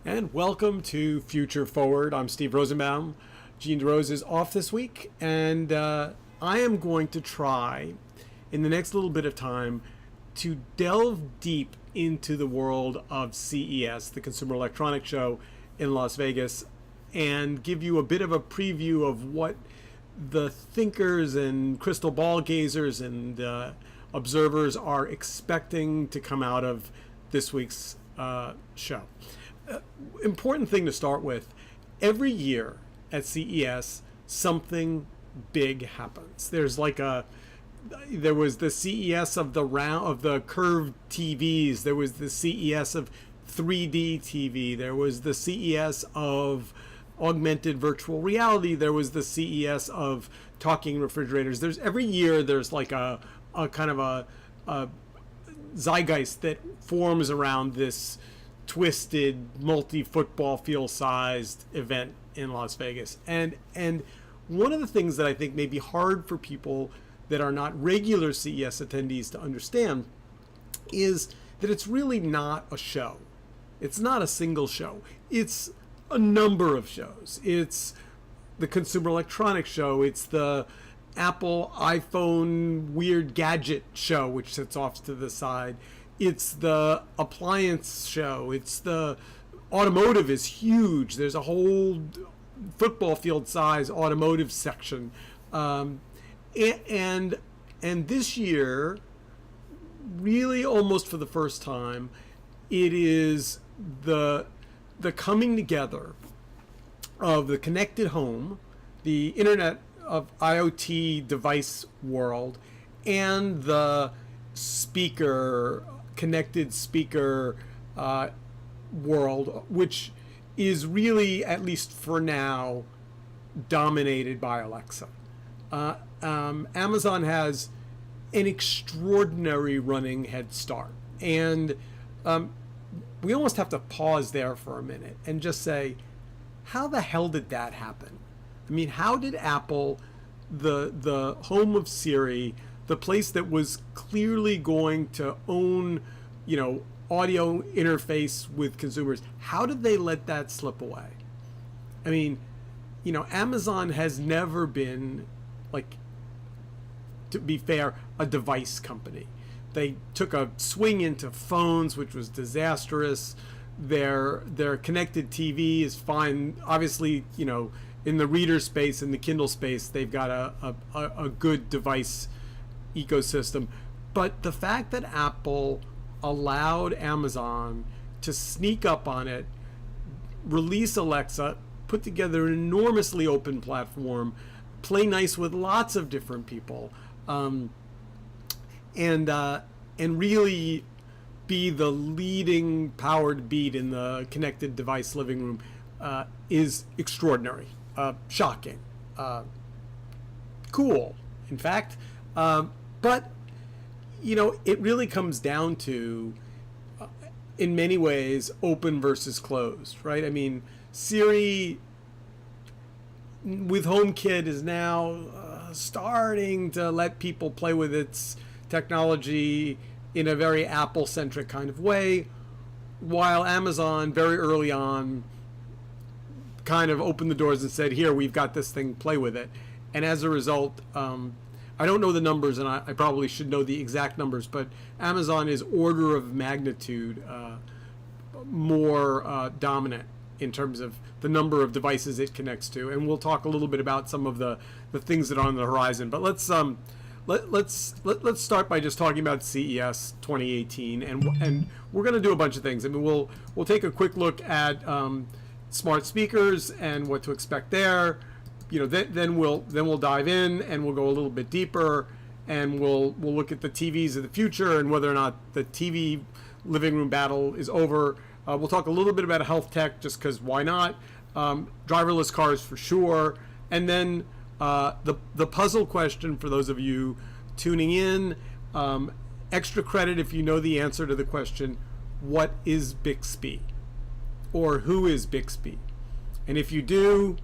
And welcome to Future Forward. I'm Steve Rosenbaum. Gene DeRose is off this week, and I am going to try, in the next little bit of time, to delve deep into the world of CES, the Consumer Electronics Show in Las Vegas, and give you a bit of a preview of what the thinkers and crystal ball gazers and observers are expecting to come out of this week's show. Important thing to start with, every year at CES something big happens. There was the CES of the curved TVs, there was the CES of 3D TV, there was the CES of augmented virtual reality, there was the CES of talking refrigerators. Every year there's like a kind of a zeitgeist that forms around this twisted multi-football field sized event in Las Vegas. And one of the things that I think may be hard for people that are not regular CES attendees to understand is that it's really not a show. It's not a single show. It's a number of shows. It's the Consumer Electronics Show. It's the Apple iPhone weird gadget show, which sits off to the side. It's the appliance show. It's the automotive is huge. There's a whole football field size automotive section. And this year, really almost for the first time, it is the coming together of the connected home, the Internet of IoT device world, and the connected speaker world, which is really, at least for now, dominated by Alexa. Amazon has an extraordinary running head start, and we almost have to pause there for a minute and just say, how the hell did that happen? I mean, how did Apple, the home of Siri, the place that was clearly going to own, audio interface with consumers, how did they let that slip away? I mean, Amazon has never been, to be fair, a device company. They took a swing into phones, which was disastrous. Their connected TV is fine. Obviously, in the reader space, in the Kindle space, they've got a good device ecosystem. But the fact that Apple allowed Amazon to sneak up on it, release Alexa, put together an enormously open platform, play nice with lots of different people, and really be the leading powered beat in the connected device living room is extraordinary, shocking, cool, in fact. But, it really comes down to, in many ways, open versus closed, right? I mean, Siri with HomeKit is now starting to let people play with its technology in a very Apple-centric kind of way, while Amazon very early on kind of opened the doors and said, here, we've got this thing, play with it. And as a result, I don't know the numbers, and I probably should know the exact numbers, but Amazon is order of magnitude more dominant in terms of the number of devices it connects to. And we'll talk a little bit about some of the things that are on the horizon. But let's start by just talking about CES 2018, and we're going to do a bunch of things. I mean, we'll take a quick look at smart speakers and what to expect there. Then we'll dive in and we'll go a little bit deeper, and we'll look at the TVs of the future and whether or not the TV living room battle is over. We'll talk a little bit about health tech, just because why not? Driverless cars for sure, and then the puzzle question for those of you tuning in. Extra credit if you know the answer to the question, what is Bixby? Or who is Bixby? And if you do,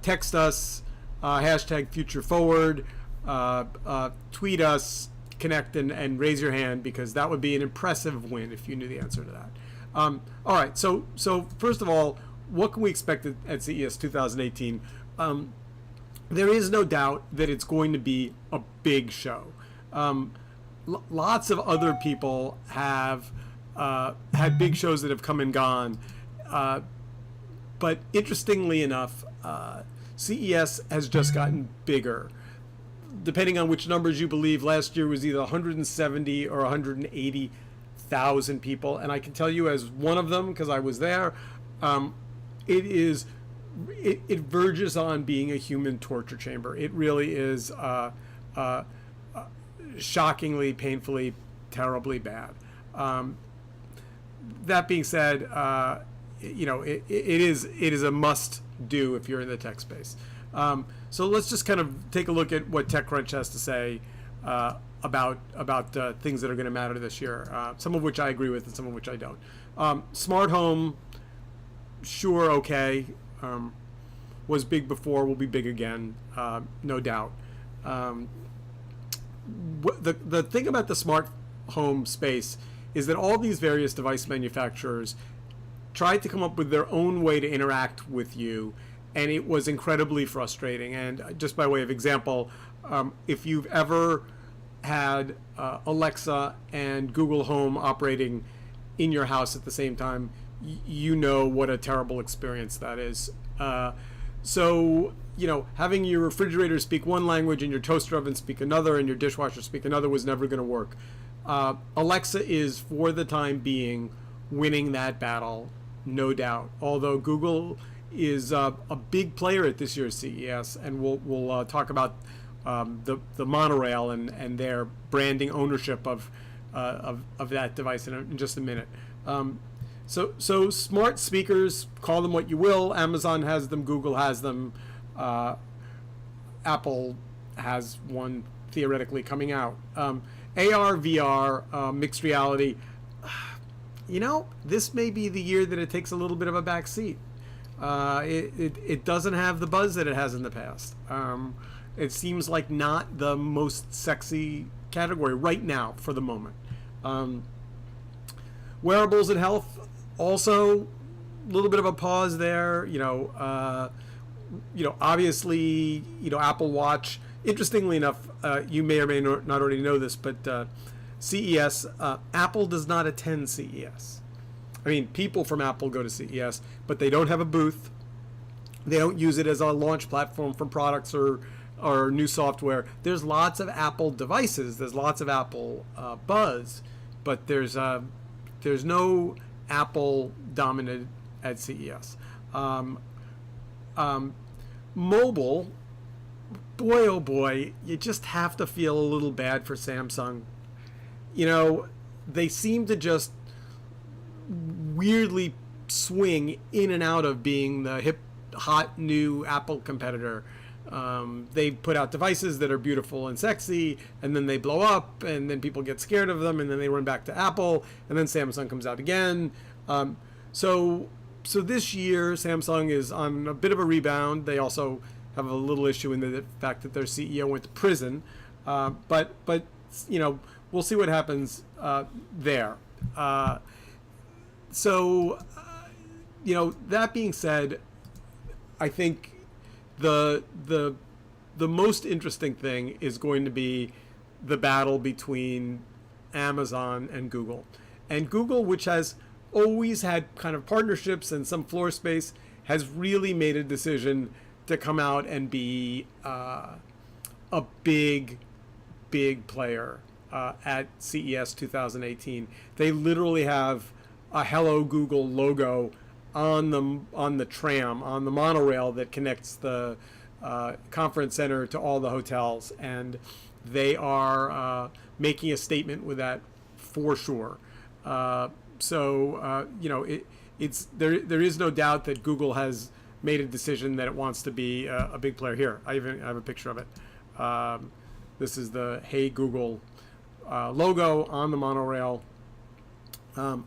text us, hashtag Future Forward, tweet us, connect and raise your hand, because that would be an impressive win if you knew the answer to that. All right. So first of all, what can we expect at CES 2018? There is no doubt that it's going to be a big show. Lots of other people have had big shows that have come and gone. But interestingly enough, CES has just gotten bigger. Depending on which numbers you believe, last year was either 170 or 180,000 people. And I can tell you, as one of them, because I was there, it verges on being a human torture chamber. It really is shockingly, painfully, terribly bad. That being said, it is a must do if you're in the tech space. So let's just kind of take a look at what TechCrunch has to say about things that are going to matter this year. Some of which I agree with, and some of which I don't. Smart home, sure, okay. Was big before, will be big again, no doubt. The thing about the smart home space is that all these various device manufacturers tried to come up with their own way to interact with you, and it was incredibly frustrating. And just by way of example, if you've ever had Alexa and Google Home operating in your house at the same time, you know what a terrible experience that is. So, having your refrigerator speak one language and your toaster oven speak another and your dishwasher speak another was never going to work. Alexa is, for the time being, winning that battle, no doubt. Although Google is a big player at this year's CES, and we'll talk about the monorail and their branding ownership of that device in just a minute. So smart speakers, call them what you will. Amazon has them, Google has them, Apple has one theoretically coming out. AR, VR, mixed reality. This may be the year that it takes a little bit of a back seat. It doesn't have the buzz that it has in the past. It seems like not the most sexy category right now for the moment. Wearables and health, also a little bit of a pause there. Obviously, Apple Watch. Interestingly enough, you may or may not already know this, but CES, Apple does not attend CES. I mean, people from Apple go to CES, but they don't have a booth. They don't use it as a launch platform for products or new software. There's lots of Apple devices. There's lots of Apple buzz, but there's no Apple dominant at CES. Mobile, boy oh boy, you just have to feel a little bad for Samsung. They seem to just weirdly swing in and out of being the hip, hot new Apple competitor. They put out devices that are beautiful and sexy, and then they blow up, and then people get scared of them, and then they run back to Apple, and then Samsung comes out again. So this year, Samsung is on a bit of a rebound. They also have a little issue in the fact that their CEO went to prison. But we'll see what happens there. That being said, I think the most interesting thing is going to be the battle between Amazon and Google. And Google, which has always had kind of partnerships and some floor space, has really made a decision to come out and be a big player at CES 2018. They literally have a Hello Google logo on the tram, on the monorail that connects the conference center to all the hotels, and they are making a statement with that for sure. It's there is no doubt that Google has made a decision that it wants to be a big player here. I have a picture of it. This is the Hey Google logo on the monorail. I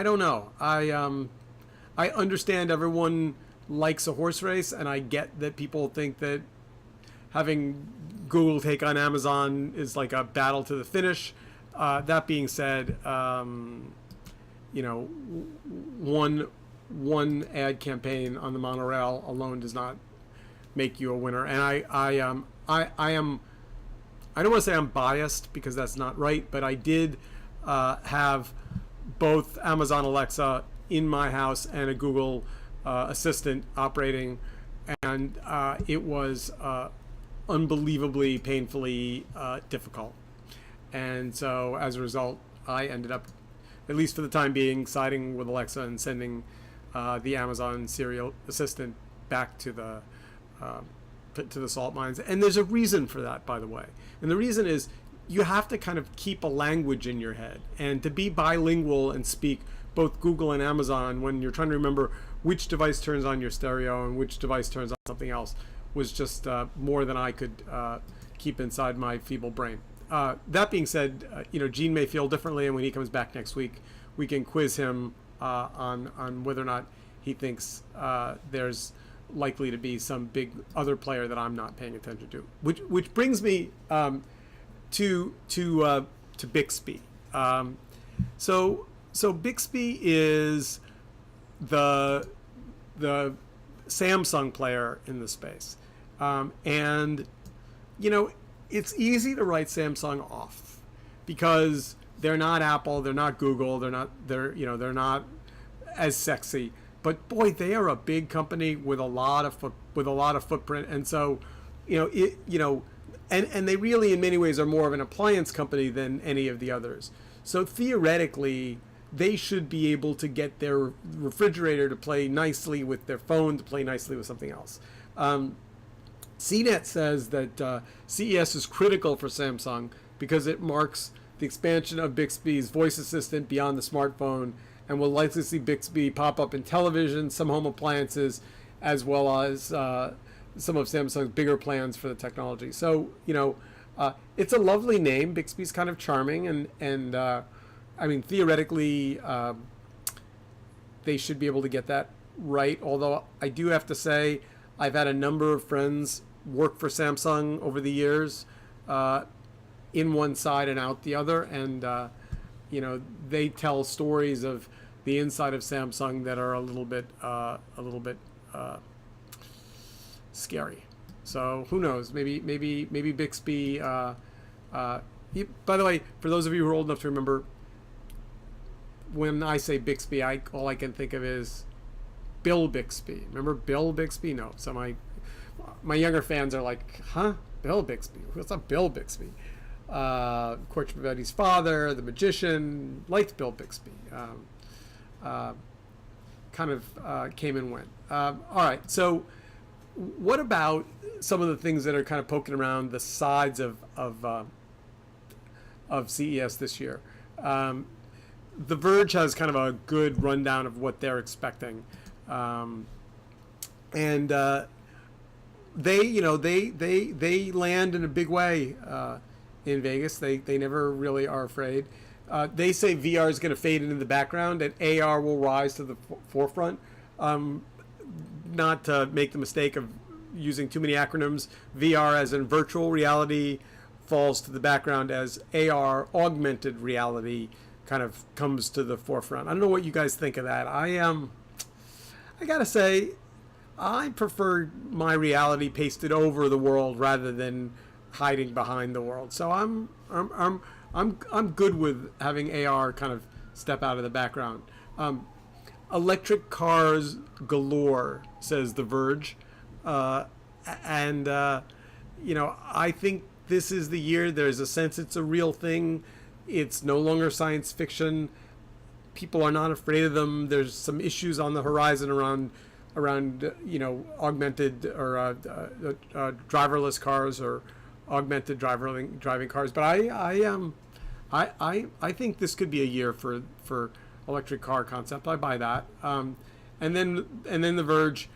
don't know. I understand everyone likes a horse race, and I get that people think that having Google take on Amazon is like a battle to the finish. That being said, you know, one ad campaign on the monorail alone does not make you a winner. And I am I don't want to say I'm biased because that's not right, but I did have both Amazon Alexa in my house and a Google Assistant operating, and it was unbelievably painfully difficult. And so as a result, I ended up, at least for the time being, siding with Alexa and sending the Amazon Serial Assistant back to the salt mines. And there's a reason for that, by the way. And the reason is you have to kind of keep a language in your head, and to be bilingual and speak both Google and Amazon when you're trying to remember which device turns on your stereo and which device turns on something else was just more than I could keep inside my feeble brain. That being said, you know, Gene may feel differently, and when he comes back next week, we can quiz him on whether or not he thinks there's likely to be some big other player that I'm not paying attention to. Which brings me to Bixby. So Bixby is the Samsung player in the space, and you know, it's easy to write Samsung off because they're not Apple, they're not Google, they're not as sexy. But boy, they are a big company with a lot of footprint, and so and they really in many ways are more of an appliance company than any of the others. So theoretically, they should be able to get their refrigerator to play nicely with their phone, to play nicely with something else. CNET says that CES is critical for Samsung because it marks the expansion of Bixby's voice assistant beyond the smartphone, and will likely see Bixby pop up in television, some home appliances, as well as some of Samsung's bigger plans for the technology. So, you know, it's a lovely name. Bixby's kind of charming, and I mean, theoretically, they should be able to get that right. Although I do have to say, I've had a number of friends work for Samsung over the years, in one side and out the other, and you know, they tell stories of the inside of Samsung that are a little bit scary. So who knows? Maybe Bixby. By the way, for those of you who are old enough to remember, when I say Bixby, all I can think of is Bill Bixby. Remember Bill Bixby? No. So my younger fans are like, huh? Bill Bixby? What's up, Bill Bixby? Court Betty's father, the magician, liked Bill Bixby. Kind of came and went. All right. So what about some of the things that are kind of poking around the sides of CES this year? The Verge has kind of a good rundown of what they're expecting, and they land in a big way in Vegas. They never really are afraid. They say VR is going to fade into the background and AR will rise to the forefront. Not to make the mistake of using too many acronyms, VR as in virtual reality falls to the background as AR, augmented reality, kind of comes to the forefront. I don't know what you guys think of that. I gotta say, I prefer my reality pasted over the world rather than hiding behind the world. So I'm good with having AR kind of step out of the background. Electric cars galore, says The Verge, and I think this is the year. There's a sense it's a real thing. It's no longer science fiction. People are not afraid of them. There's some issues on the horizon around augmented or driverless cars or augmented driving cars. But I think this could be a year for electric car concept. I buy that. And then The Verge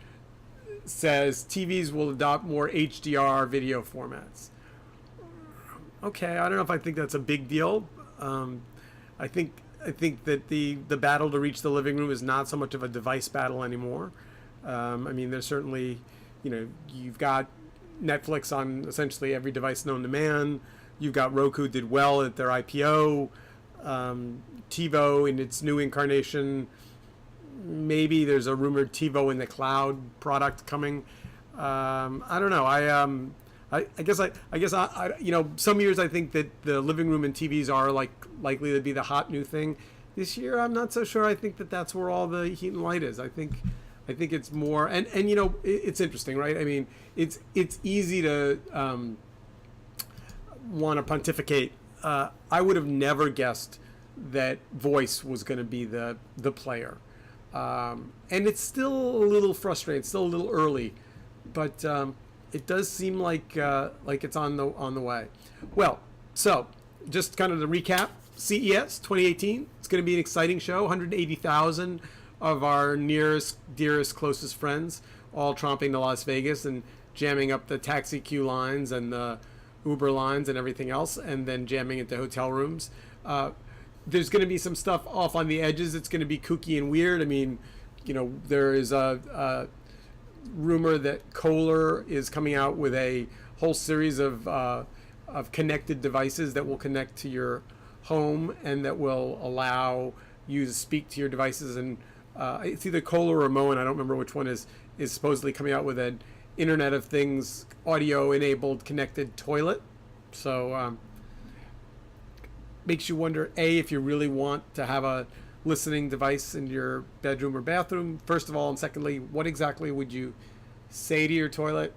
says TVs will adopt more HDR video formats. Okay, I don't know if I think that's a big deal. I think that the battle to reach the living room is not so much of a device battle anymore. I mean, there's certainly, you've got Netflix on essentially every device known to man. You've got Roku did well at their IPO. TiVo in its new incarnation. Maybe there's a rumored TiVo in the cloud product coming. I don't know. I guess some years I think that the living room and TVs are likely to be the hot new thing. This year I'm not so sure. I think that that's where all the heat and light is. I think it's more, and it's interesting, right? I mean, it's easy to want to pontificate. I would have never guessed that voice was going to be the player, and it's still a little frustrating. It's still a little early, but it does seem like it's on the way. Well, so just kind of to recap, CES 2018. It's going to be an exciting show. 180,000 of our nearest, dearest, closest friends all tromping to Las Vegas and jamming up the taxi queue lines and the Uber lines and everything else, and then jamming into hotel rooms. There's going to be some stuff off on the edges. It's going to be kooky and weird. I mean, there is a rumor that Kohler is coming out with a whole series of connected devices that will connect to your home and that will allow you to speak to your devices. And it's either Kohler or Moen, I don't remember which one is supposedly coming out with an Internet of Things audio-enabled connected toilet. So makes you wonder, A, if you really want to have a listening device in your bedroom or bathroom, first of all, and secondly, what exactly would you say to your toilet?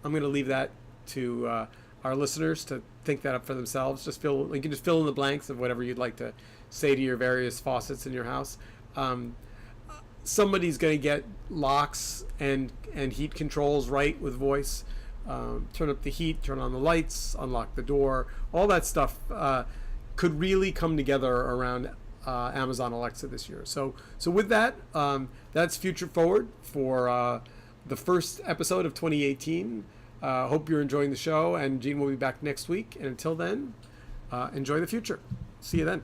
I'm going to leave that to our listeners to think that up for themselves. You can just fill in the blanks of whatever you'd like to say to your various faucets in your house. Somebody's going to get locks and heat controls right with voice. Turn up the heat, turn on the lights, unlock the door. All that stuff could really come together around Amazon Alexa this year. So with that, that's Future Forward for the first episode of 2018. Hope you're enjoying the show, and Gene will be back next week. And until then, enjoy the future. See you then.